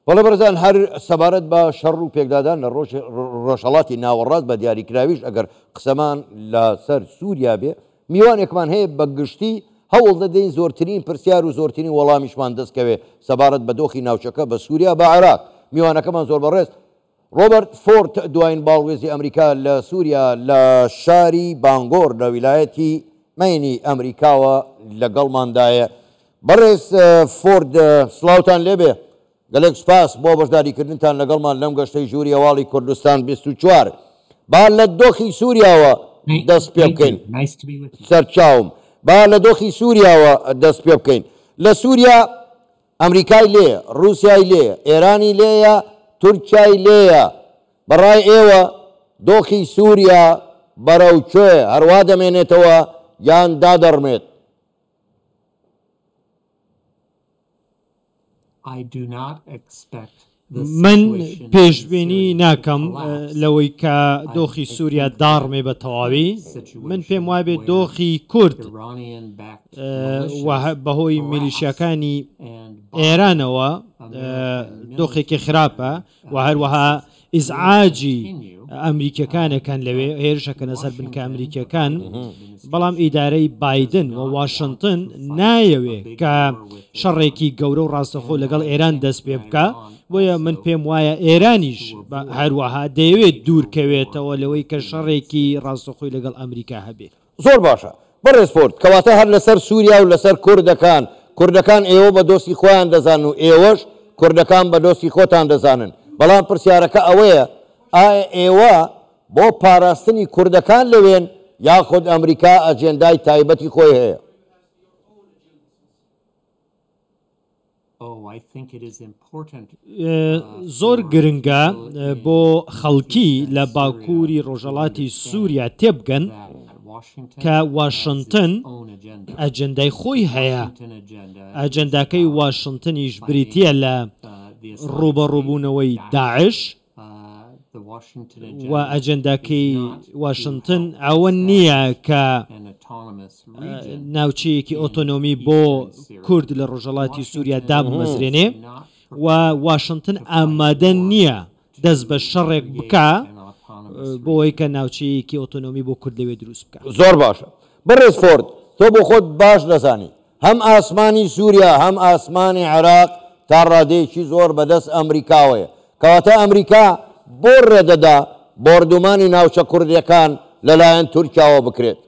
بەڵێ بەرزان هەر سەبارەت بە شەڕ و پێکدادان لە ڕۆژهەڵاتی ناوەڕاست بە دیاریکراویش ئەگەر قسەمان لەسەر سووریا بێ میوانێکمان هەیە بە گشتی هەوڵ دەدەین زۆرترین پرسیار و زۆرترین وەڵامیشمان دەستکەوێ سەبارەت بە دۆخی ناوچەکە بە سووریا بە عێراق میوانەکەمان زۆر بەڕێز. ڕۆبەرت فۆرت دوایین باڵوێزی ئەمریکا لە سووریا لە شاری بانگۆر لە ویلایەتی مەینی ئەمریکاوە لەگەڵماندایە. بەڕێز فۆرد سڵاوتان لێبێ، گەلێک سپاس بۆ بەشداریکردنتان لەگەڵمان لەم گەشتەی ژووری هەواڵی کوردستان 24. با لە دۆخی سووریاوە دەست پێ بکەین سەرچاوم، با لە دۆخی سووریاوە دەست پێ بکەین. لە سووریا ئەمریکای لێیە، رووسیای لێیە، ئێرانی لێیە، تورکیای لێیە. بەڕای ئێوە دۆخی سووریا بەرەو کوێ هەروە دەمێنێتەوە یان دادەڕمێت؟ من پێشبینی ناکەم لەوەی کە دۆخی سووریا داڕمێ بە تەواوی. من پێم وایە بێت دۆخی کورد بەهۆی میلیشیەکانی ئێرانەوە دۆخێکی خراپە و هەروەها ئیزعاجی ئەمریکەکانەکان لەوێ هێرشەکەنە سەر بنکە ئەمریکەکان، بەڵام ئیدارەی بایدن و واشنگتن نایەوێ کە شەڕێکی گەورە و ڕاستەخۆ لەگەڵ ئێران دەست پێ بکە. بۆیە من پێم وایە ئێرانیش هەروەها دەیەوێت دوورکەوێتەوە لەوەی کە شەڕێکی ڕاستەخۆی لەگەڵ ئەمریکا هەبێت. زۆر باشە. بەڕێز فۆرد، کەواتە هەر لەسەر سووریا و لەسەر کوردەکان ئێوە بە دۆستی خۆیان دەزانن و ئێوەش کوردەکان بە دۆستی خۆتان دەزانن. بەڵام پرسیارەکە ئەوەیە ئایا ئێوە بۆ پاراستنی کوردەکان لەوێن یاخود ئەمریکا ئەجێندای تایبەتی خۆی هەیە؟ زۆر گرنگە بۆ خەڵکی لە باکووری ڕۆژهەڵاتی سووریا تێبگەن کە واشنگتن ئەجەندای خۆی هەیە. ئەجەنداکەی واشنگتنیش بریتە لە ڕوبەڕووبوونەوەی داعش و ئەجەنداکەی واشنگتن ئەوە نییە کە ناوچەیەکی ئۆتۆنۆمی بۆ کورد لە ڕۆژهەڵاتی سووریا دامەزرێنێ و واشنگتن ئامادە نییە دەست بە شەڕێک بکە بۆی کە ناوچەیەکی ئۆتۆنۆمی بۆ کورد لەوێ دروست بکە. زۆر باشە. بەڕێز فۆرد، تۆ بۆ خۆت باش دەزانی هەم ئاسمانی سووریا هەم ئاسمانی عێراق تا ڕادەیەکی زۆر بەدەست ئەمریکاوەیە، کەواتە ئەمریکا بۆ ڕێدەدا بۆردومانی ناوچە کوردیەکان لەلایەن تورکیاوە بکرێت.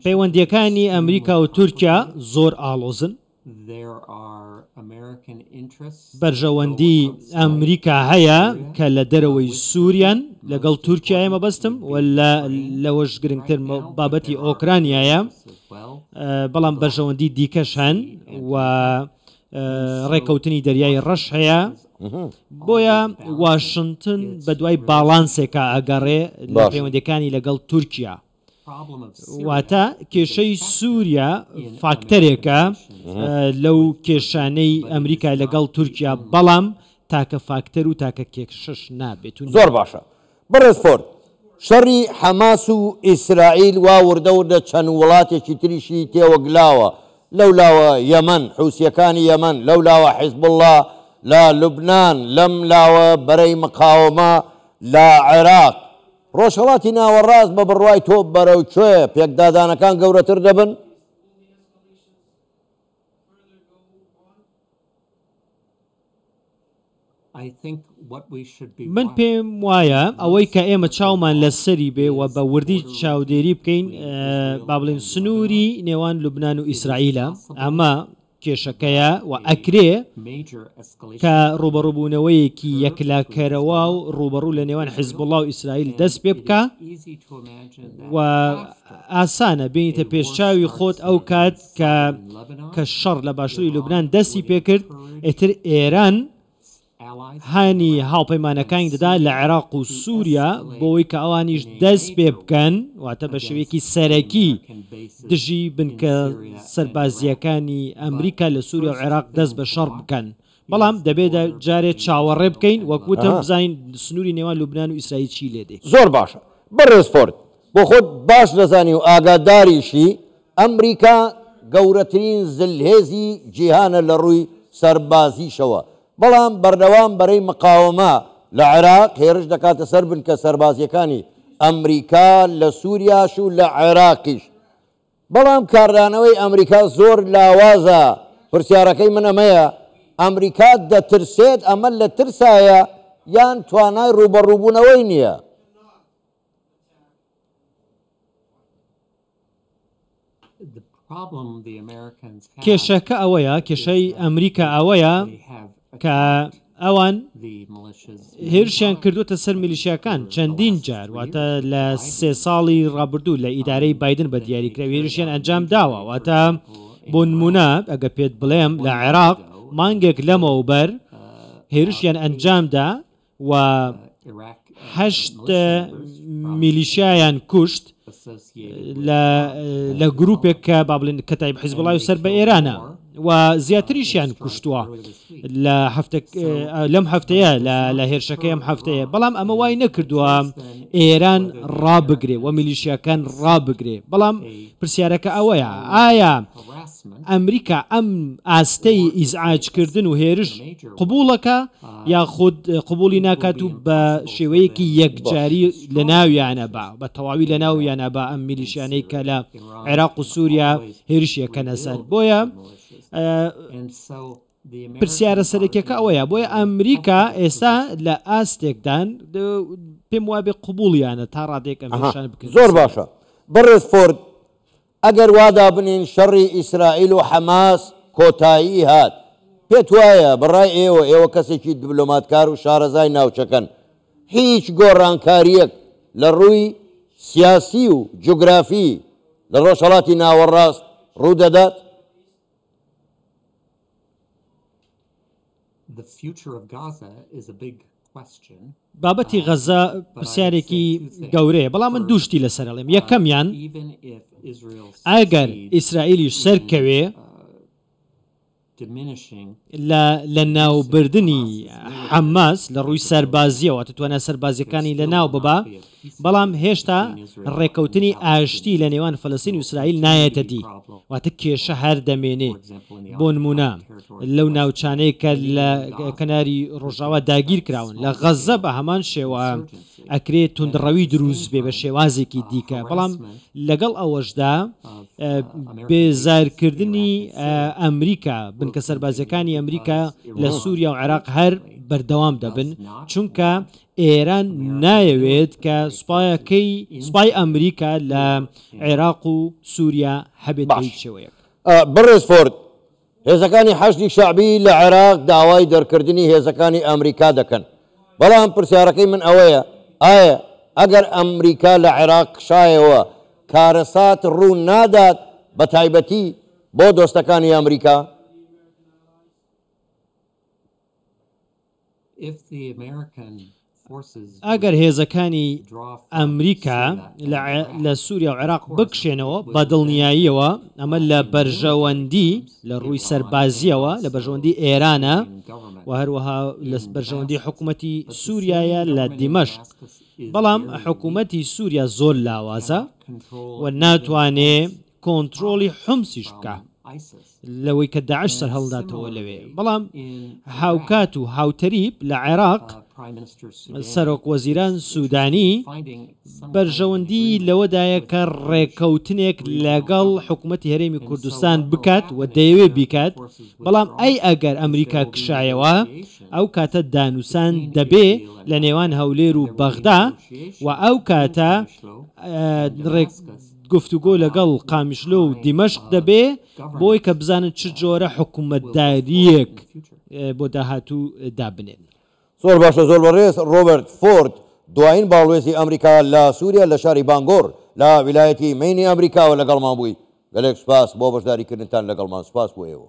پەیوەندیەکانی ئەمریکا و تورکیا زۆر ئاڵۆزن. بەرژەوەندی ئەمریکا هەیە کە لە دەرەوەی سووریان لەگەڵ تورکیای مەبەستم و لەوەش گرنگتر بابەتی ئۆکرانیایە، بەڵام بەرژەوەندی دیکەش هەن و ڕێکەوتنی دەریای ڕەش هەیە. بۆیە واشنگتن بە دوای باڵانسێکە ئەگەڕێ لە پەیوەندیەکانی لەگەڵ تورکیا. واتە کێشەی سووریا فاکتەرێکە لەو کێشانەی ئەمریکا لەگەڵ تورکیا، بەڵام تاکە فاکتەر و تاکە کێشەش نابێت. زۆر باشە. بەڕێز فۆرد، شەڕی حەماس و ئیسرائیل وا وردە چەند وڵاتێکی تریشی تێوەگلاوە، لەولاوە یەمەن، حوسیەکانی یەمەن، لەولاوە حیزب الله لە لوبنان، لەم لاوە بەرەی مقاومە لە عێراق. ڕۆژهەڵاتی ناوەڕاست بە بڕوای تۆ بەرەو کوێ پێکدادانەکان گەورەتر دەبن؟ من پێم وایە ئەوەی کە ئێمە چاومان لەسەری بێ و بە وردی چاودێری بکەین با بڵێن سنووری نێوان لوبنان و ئیسرائیلە. ئەمە کێشەکەیە و ئەکرێ کە ڕوبەڕووبوونەوەیەکی یەکلاکەرەوە و ڕوبەڕوو لە نێوان حیزب الله و ئیسرائیل دەست پێ بکە و ئاسانە بینیتە پێشچاوی خۆت ئەو کات کە شەڕ لە باشووری لوبنان دەستی پێکرد، ئێتر ئێران هانی هاوپەیمانەکانی دەدا لە عێراق و سووریا بۆەوەی کە ئەوانیش دەست پێ بکەن، واتە بە شێوەیەکی سەرەکی دژی بنکە سەربازیەکانی ئەمریکا لە سووریا و عێراق دەست بە شەڕ بکەن. بەڵام دەبێت جارێت چاوەڕێ بکەین وەکوتم بزانین سنووری نێوان لوبنان و ئیسرائیل چی لێ دێ. زۆر باشە. بەڕێز فۆرد، بۆ خۆت باش دەزانی و ئاگاداریشی ئەمریکا گەورەترین زلهێزی جیهانە لە ڕووی سەربازیشەوە، بەڵام بەردەوام بەرەی مقاومە لە عێراق هێرش دەکاتە سەر بن کە سەربازیەکانی ئەمریکا لە سووریاش و لە عێراقیش. بەڵام کاردانەوەی ئەمریکا زۆر لاوازە. پرسیارەکەی من ئەمەیە، ئەمریکا دەترسێت ئەمە لە ترسایە یان توانای ڕوبەڕووبوونەوەی نییە؟ کێشەکە ئەوەیە، کێشەی ئەمریکا ئەوەیە کە ئەوان هێرشیان کردوتە سەر میلیشیاکان چەندین جار، واتە لە 3 ساڵی ڕابردوو لە ئیدارەی بایدن بە دیاریکراوی هێرشیان ئەنجام داوە. واتە بۆ نمونە ئەگە پێت بڵێم لە عێراق مانگێک لەمەوبەر هێرشیان ئەنجامدا و 8 میلیشیایان کوشت لە گروپێک کە با بڵێن کەتایب حیزبڵای و سەر بە ئێرانە و زیاتریشیان کوشتووە لەم هەفتەیە لە هێرشەکەی ئەم هەفتەیە. بەڵام ئەمە وای نەکردووە ئێران ڕابگرێ و میلیشیاکان ڕابگرێ. بەڵام پرسیارەکە ئەوەیە، ئایا ئەمریکا ئەم ئاستەی ئیزعاجکردن و هێرش قبوڵەکە یاخود قبولی ناکات و بە شێوەیەکی یەکجاری لە ناویانە بە تەواوی لە ناویانە بە ئەم میلیشیانەی کە لە عێراق و سووریا هێرشیەکەنە سەر. بۆیە پرسیارە سەرەکیەکە ئەوەیە، بۆیە ئەمریکا ئێستا لە ئاستێکدان پێم وابێ قبوڵیانە تا ڕادێک ئەمریشان بکرد. زۆر باشە. بەڕێز فۆرد، ئەگەر وادا بنین شەڕی ئیسرائیل و حەماس کۆتایی هات، پێت وایە بەڕای ئێوە کەسێکی دیبلۆماتکار و شارەزای ناوچەکەن، هیچ گۆڕانکاریەک لە ڕووی سیاسی و جوگرافی لە ڕۆژهەڵاتی ناوەڕاست ڕوودەدات؟ بابەتی غەزە پرسیارێکی گەورەیە، بەڵام من دووشتی لەسەرڵێم. یەکەمیان ئەگەر ئیسرائیلیش سەرکەوێ لە ناوبردننی حەماس لە ڕووی سەربازیەوە توانە سەربازیەکانی لە ناو ببا، بەڵام هێشتا ڕێکەوتنی ئاشتی لە نێوان فەلەستین و ئیسرائیل نایەتە دی، واتە کێشە هەر دەمێنێ. بۆ نمونە لەو ناوچانەی کە لە کەناری ڕۆژاوا داگیر کراون لە غەزە بە هەمان شێوە ئەکرێت توندڕەوی دروست بێ بە شێوازێکی دیکە. بەڵام لەگەڵ ئەوەشدا بێزارکردنی ئەمریکا بنکە سەربازەکانی ئەمریکا لە سووریا و عێراق هەر بەردەوام دەبن، چونکە ئێران نایەوێت کە سوپای ئەمریکا لە عێراق و سووریا هەبێت شێوەیەک. بەڕێز فۆرد، هێزەکانی حەشدی شەعبی لە عێراق داوای دەرکردنی هێزەکانی ئەمریکا دەکەن، بەڵام پرسیارەکەی من ئەوەیە، ئایا ئەگەر ئەمریکا لە عێراق شایەوە کارەسات ڕوو نادات بە تایبەتی بۆ دۆستەکانی ئەمریکا؟ ئەگەر هێزەکانی ئەمریکا لە سووریا و عێراق بکشێنەوە بە دڵنیاییەوە، ئەمە لە بەرژەوەندی لە ڕووی سەربازیەوە لە بەرژەوەندی ئێرانە و هەروەها لە بەرژەوەندی حکوومەتی سووریایە لە دیمەشق. بەڵام حکوومەتی سووریا زۆر لاوازە و ناتوانێ کۆنتترۆلی حومسیش بکە لەوەی کە داعش سەر هەڵداتەوە لەوێ. بەڵام هاوکات و هاوتەریب لە عێراق سەرۆک وەزیران سوودانی بەرژەوەندی لەوەدایە کە ڕێکەوتنێک لەگەڵ حکوومەتی هەرێمی کوردستان بکات و دەیەوێت بیکات، بەڵام ئەگەر ئەمریکا کشایەوە ئەو کاتە دانووسان دەبێ لە نێوان هەولێر و بەغدا و ئەو کاتە گفتوگۆ لەگەڵ قامیشلۆ و دیمەشق دەبێ بۆی کە بزانن چ جۆرە حکوومەتداریەک بۆ داهاتوو دابنێن. زۆر باشە، زۆر بەڕێز. ڕۆبەرت فۆرد، دوایین باڵێزی ئەمریکا لە سووریا لە شاری بانگۆر لە ویلایەتی مینی ئەمریکاوە لەگەڵمان بووی. گەلێک سپاس بۆ بەشداریکردنتان لەگەڵمان. سپاس بۆ ئێوە.